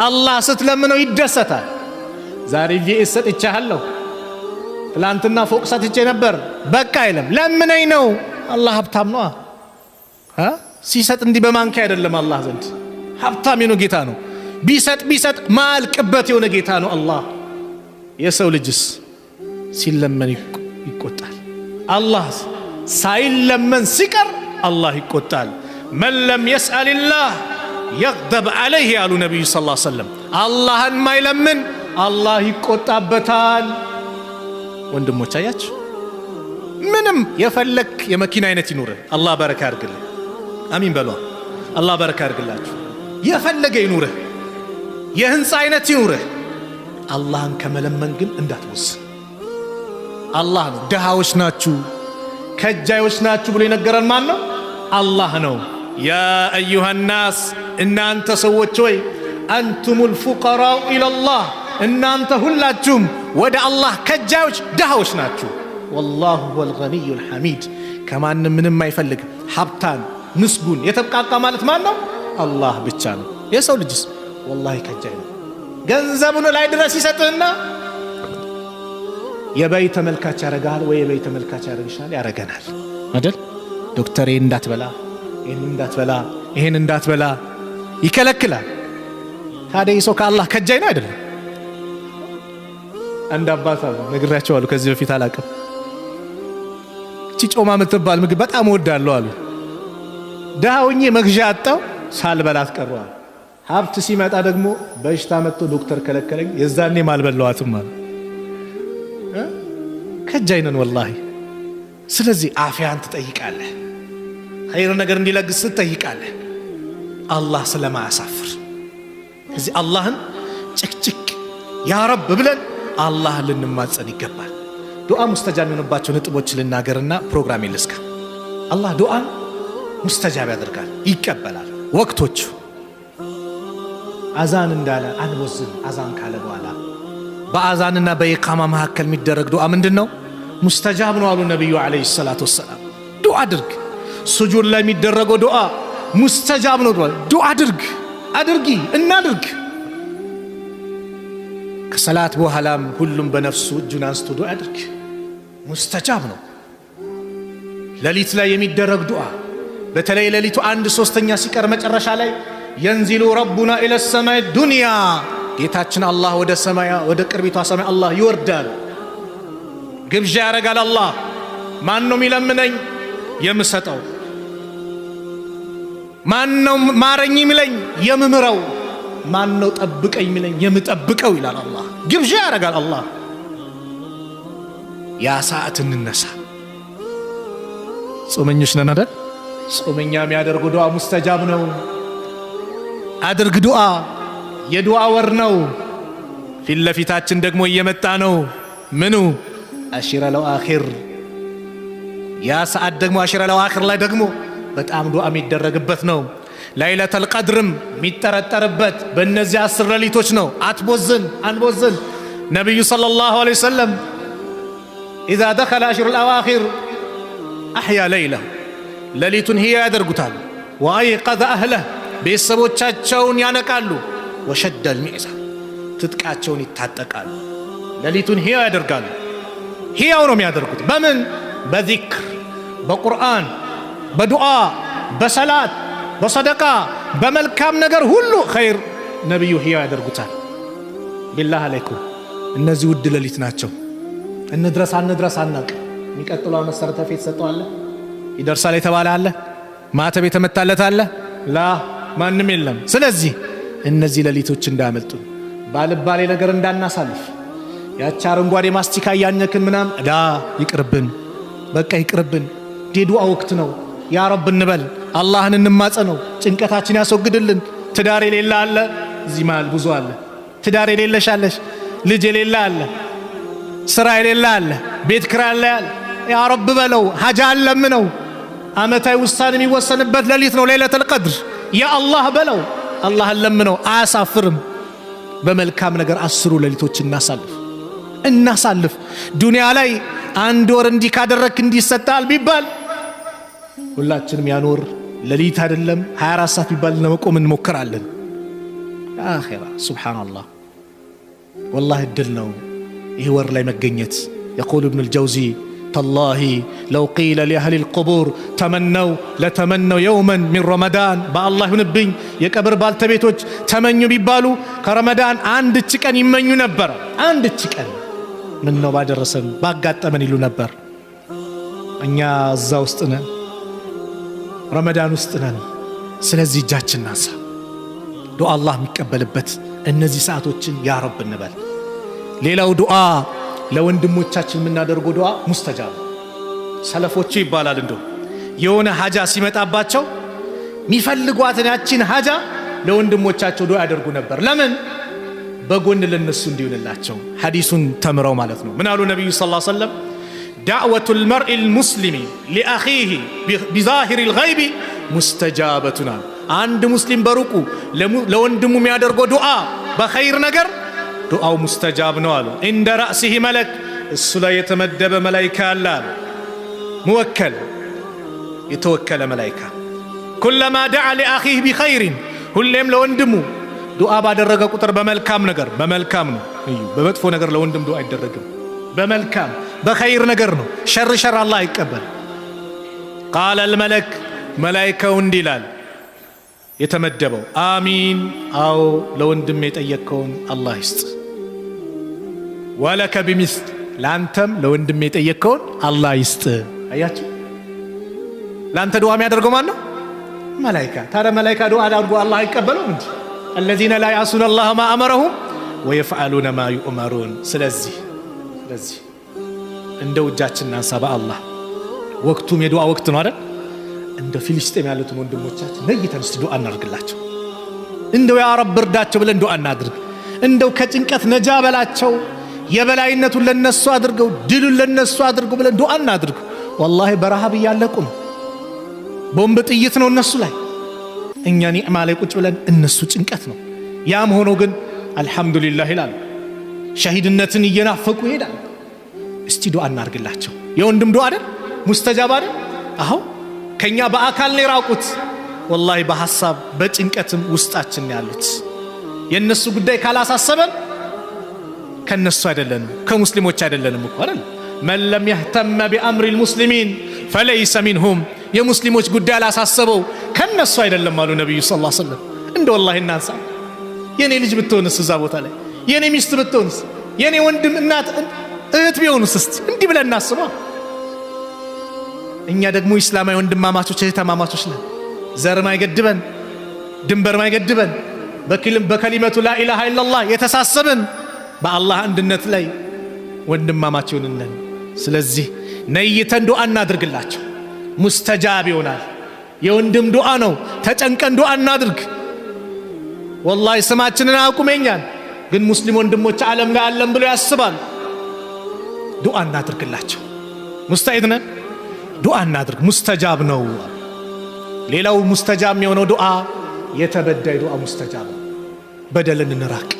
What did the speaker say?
አላህ ስትለምነው ይደሰታል። ዛሬ ጂኤስ ሰጥቻለሁ፣ ትላንትና ፎቅ ሰጥቼ ነበር፣ በቃ አይለም። ለምነኝ ነው። አላህ ሀብታም ነው። ሲሰጥ እንዲህ በማንኪያ አይደለም። አላህ ዘንድ ሀብታም የሆነ ጌታ ነው። ቢሰጥ ማልቅበት የሆነ ጌታ ነው አላህ። የሰው ልጅስ ሲለመን ይቆጣል። አላህ ሳይለመን ሲቀር አላህ ይቆጣል። መን ለም የስአልላህ የግደብ ዐለይህ ያሉ ነቢዩ ሰለላሁ ዐለይሂ ወሰለም። አላህን ማይለምን አላህ ይቆጣበታል። ወንድሞች አያችሁ፣ ምንም የፈለክ የመኪና አይነት ይኑርህ፣ አላህ በረካ ያርግልህ። አሚን በሏ። አላህ በረካ ያርግላችሁ። የፈለገ ይኑርህ፣ የህንፃ አይነት ይኑርህ፣ አላህን ከመለመን ግን እንዳትወስን። አላህ ነው። ድሃዎች ናችሁ፣ ከጃዮች ናችሁ ብሎ የነገረን ማን ነው? አላህ ነው። ያ አዩሃ ናስ፣ እናንተ ሰዎች ሆይ አንቱሙል ፉቀራኡ ኢለላህ፣ እናንተ ሁላችሁም ወደ አላህ ከጃዮች ድሃዎች ናችሁ። ወላሁ ሁወል ገኒዩል ሐሚድ፣ ከማንም ምንም አይፈልግ ሀብታን ምስጉን የተብቃቃ ማለት ማን ነው? አላህ ብቻ ነው። የሰው ልጅስ ወላሂ ከጃይ ነው። ገንዘቡን ላይ ድረስ ይሰጥህና የበይ ተመልካች ያረጋል፣ ወይ የበይ ተመልካች ያረግሻል፣ ያረገናል አይደል? ዶክተር ይሄን እንዳትበላ፣ ይሄን እንዳትበላ፣ ይሄን እንዳትበላ ይከለክላል። ታዲያ ሰው ከአላህ ከጃይ ነው አይደለም? አንድ አባት አሉ፣ ነግራቸዋለሁ ከዚህ በፊት አላቅም። እቺ ጮማ የምትባል ምግብ በጣም እወዳለሁ አሉ። ደሃውኜ መግዣ አጣው፣ ሳልበላት ቀረዋል። ሀብት ሲመጣ ደግሞ በሽታ መጥቶ ዶክተር ከለከለኝ፣ የዛኔ ማልበላዋትም አሉ። ከጃይ ነን ወላሂ። ስለዚህ አፊያን ትጠይቃለህ፣ ኸይር ነገር እንዲለግስ ትጠይቃለህ፣ አላህ ስለማያሳፍር። እዚህ አላህን ጭቅጭቅ ያ ረብ ብለን አላህን ልንማጸን ይገባል። ዱዓ ሙስተጃብ የሆነባቸው ነጥቦች ልናገርና ፕሮግራም ይልስካ። አላህ ዱዓን ሙስተጃብ ያደርጋል፣ ይቀበላል። ወቅቶቹ አዛን እንዳለ አንወዝን። አዛን ካለ በኋላ በአዛንና በኢቃማ መካከል የሚደረግ ዱዓ ምንድነው? ሙስተጃብ ነው አሉ ነብዩ አለይሂ ሰላቱ ወሰላም። ዱዓ አድርግ። ሱጁድ ላይ የሚደረገው ዱዓ ሙስተጃብ ነው። ዱዓ አድርጊ፣ እናድርግ። ከሰላት በኋላም ሁሉም በነፍሱ እጁን አንስቶ ዱዓ አድርግ፣ ሙስተጃብ ነው። ሌሊት ላይ የሚደረግ ዱዓ፣ በተለይ ሌሊቱ 1/3 ሲቀር መጨረሻ ላይ የንዚሉ ረቡና ኢለ ሰማይ ዱንያ፣ ጌታችን አላህ ወደ ሰማያ ወደ ቅርቢቷ ሰማይ አላህ ይወርዳል። ግብዣ ያረጋል አላህ። ማን ነው የሚለምነኝ የምሰጠው? ማን ነው ማረኝ የሚለኝ የምምረው? ማን ነው ጠብቀኝ የሚለኝ የምጠብቀው? ይላል አላህ። ግብዣ ያረጋል አላህ። ያ ሰዓት እንነሳ። ጾመኞች ነን አይደል? ጾመኛ የሚያደርጉ ዱዓ ሙስተጃብ ነው። አድርግ ዱዓ። የዱዓ ወር ነው። ፊት ለፊታችን ደግሞ እየመጣ ነው። ምኑ? አሽረል አኺር። ያ ሰዓት ደግሞ አሽረል አኺር ላይ ደግሞ በጣም ዱዓ የሚደረግበት ነው። ለይለተል ቀድርም የሚጠረጠርበት በእነዚህ 10 ሌሊቶች ነው። አትቦዝን፣ አንቦዝን። ነቢዩ ሰለላሁ ዐለይሂ ወሰለም ኢዛ ደኸለ አሽረል አዋኺር አሕያ ለይለሁ፣ ሌሊቱን ሕያው ያደርጉታል። ወአይቀዘ አህለህ፣ ቤተሰቦቻቸውን ያነቃሉ። ወሸደል ሚዕዛር፣ ትጥቃቸውን ይታጠቃሉ። ሌሊቱን ሕያው ያደርጋሉ። ሕያው ነው የሚያደርጉት። በምን? በዚክር፣ በቁርአን፣ በዱዓ፣ በሰላት፣ በሰደቃ፣ በመልካም ነገር ሁሉ ኸይር ነቢዩ ሕያው ያደርጉታል። ቢላህ አለይኩም እነዚህ ውድ ሌሊት ናቸው። እንድረስ አንድረስ አናቅ። የሚቀጥለው መሰረተ ፊት ሰጠዋለ ይደርሳል የተባለ አለ? ማተብ የተመታለት አለ? ላ ማንም የለም። ስለዚህ እነዚህ ሌሊቶች እንዳያመልጡ፣ ባልባሌ ነገር እንዳናሳልፍ። ያቺ አረንጓዴ ማስቲካ እያኘክን ምናምን ይቅርብን፣ በቃ ይቅርብን። ዱዓ ወቅት ነው። ያ ረብ እንበል፣ አላህን እንማጸነው፣ ጭንቀታችን ያስወግድልን። ትዳር የሌለ አለ እዚህ መሃል ብዙ አለ። ትዳር የሌለሽ አለሽ፣ ልጅ የሌለ አለ፣ ስራ የሌለ አለ፣ ቤት ኪራይ አለ። ያ ረብ በለው፣ ሀጃ ለምነው። አመታዊ ውሳኔ የሚወሰንበት ሌሊት ነው ለይለቱል ቀድር። ያ አላህ በለው፣ አላህን ለምነው፣ አያሳፍርም። በመልካም ነገር 10 ሌሊቶች እናሳልፍ። ዱንያ ላይ 1 ወር እንዲህ ካደረክ እንዲሰጣል ቢባል ሁላችንም ያኖር ሌሊት አይደለም 24 ሰዓት ቢባል ለመቆም እንሞክራለን። አኺራ ሱብሃንአላህ والله እድል ነው ይህ ወር ላይ መገኘት يقول ابن الجوزي تالله لو قيل لأهل القبور لتمنوا يوما من رمضان بالله ينبኝ የቀብር ባልተቤቶች ተመኙ ቢባሉ ከረመዳን አንድች ቀን ይመኙ ነበር አንድች ቀን ምን ነው ባደረሰን ባጋጠመን ይሉ ነበር እኛ እዛ ውስጥ ነን ረመዳን ውስጥ ነን ስለዚህ እጃችን ናሳ ዱዓ አላህ የሚቀበልበት እነዚህ ሰዓቶችን ያ ረብ እንበል ሌላው ዱዓ ለወንድሞቻችን የምናደርገው ዱዓ ሙስተጃብ ሰለፎቹ ይባላል እንደው የሆነ ሐጃ ሲመጣባቸው የሚፈልጓትን ያቺን ሐጃ ለወንድሞቻቸው ዱዓ ያደርጉ ነበር ለምን በጎን ለነሱ እንዲሆንላቸው ሐዲሱን ተምረው ማለት ነው ምን አሉ ነብዩ ሰለላሁ ዐለይሂ ወሰለም دعوة المرء المسلم لأخيه بظاهر الغيب مستجابتنا عند مسلم بروكو لو اندمو ميادرغو دعاء بخير نجر دعاء مستجاب نوالو عند رأسه ملك السلا يتمدب ملائكة الله موكل يتوكل ملائكة كلما دعا لأخيه بخير كلهم لو اندمو دعاء بادرغا قطر بملكام نجر بملكام بمدفو نجر لو اندم دعاء يدرغم بملكام بخير نجر نو شر الله يقبل قال الملك ملائكة وندلال يتمدبوا آمين أو لو اندم يتأيكون الله يست ولك بمثل لانتم لو اندم يتأيكون الله يست أياتي لانت دعاء ما يدرقوا مانو ملائكة ترى ملائكة دعاء يدرقوا الله يقبلون الذين لا يعصون الله ما أمرهم ويفعلون ما يؤمرون سلزي እንደው እጃችንን አንሳባ አላህ ወቅቱም የዱዓ ወቅት ነው አይደል እንደ ፍልስጤም ያሉት ወንድሞቻችን ነይተን እስቲ ዱዓ እናድርግላቸው እንደው ያ ረብ እርዳቸው ብለን ዱዓ እናድርግ እንደው ከጭንቀት ነጃ በላቸው የበላይነቱን ለነሱ አድርገው ድሉን ለነሱ አድርገው ብለን ዱዓ እናድርግ والله በረሃብ ያለቁ ነው ቦምብ ጥይት ነው እነሱ ላይ እኛ ኒዕማ ላይ ቁጭ ብለን እነሱ ጭንቀት ነው ያም ሆኖ ግን አልহামዱሊላህ ይላል ሸሂድነትን እየናፈቁ ይሄዳል እስቲ ዱዓ እናርግላቸው የወንድም ዱዓ አይደል ሙስተጃብ አይደል አሁ ከኛ በአካል ነው ራቁት والله በሐሳብ በጭንቀትም ውስጣችን ያሉት የነሱ ጉዳይ ካላሳሰበን ከነሱ አይደለንም ከሙስሊሞች አይደለንም እኮ አይደል من لم يهتم بأمر المسلمين فليس منهم የሙስሊሞች ጉዳይ አላሳሰበው ከነሱ አይደለም አሉ ነብዩ ሰለላሁ ዐለይሂ ወሰለም እንደ والله እናንሳ የኔ ልጅ ብትሆንስ እዛ ቦታ ላይ የኔ ሚስት ብትሆንስ የኔ ወንድም እናት እህት ቢሆኑስ እስቲ እንዲህ ብለን እናስባ እኛ ደግሞ እስላማዊ ወንድማማቾች እህትማማቾች ነን ዘር ማይገድበን ድንበር ማይገድበን በከሊመቱ ላ ኢላሃ ኢላላህ የተሳሰብን በአላህ አንድነት ላይ ወንድማማቾች ነን ስለዚህ ነይተን ዱዓ እናድርግላቸው ሙስተጃብ ይሆናል የወንድም ዱዓ ነው ተጨንቀን ዱዓ እናድርግ والله ስማችንን አቁመኛል ግን ሙስሊም ወንድሞች ዓለም ላይ አለም ብለው ያስባል ዱዓ እናድርግላቸው ሙስተዒድ ነን ዱዓ እናድርግ ሙስተጃብ ነው ሌላው ሙስተጃብ የሆነው ዱዓ የተበዳይ ዱዓ ሙስተጃብ በደልን እንራቅ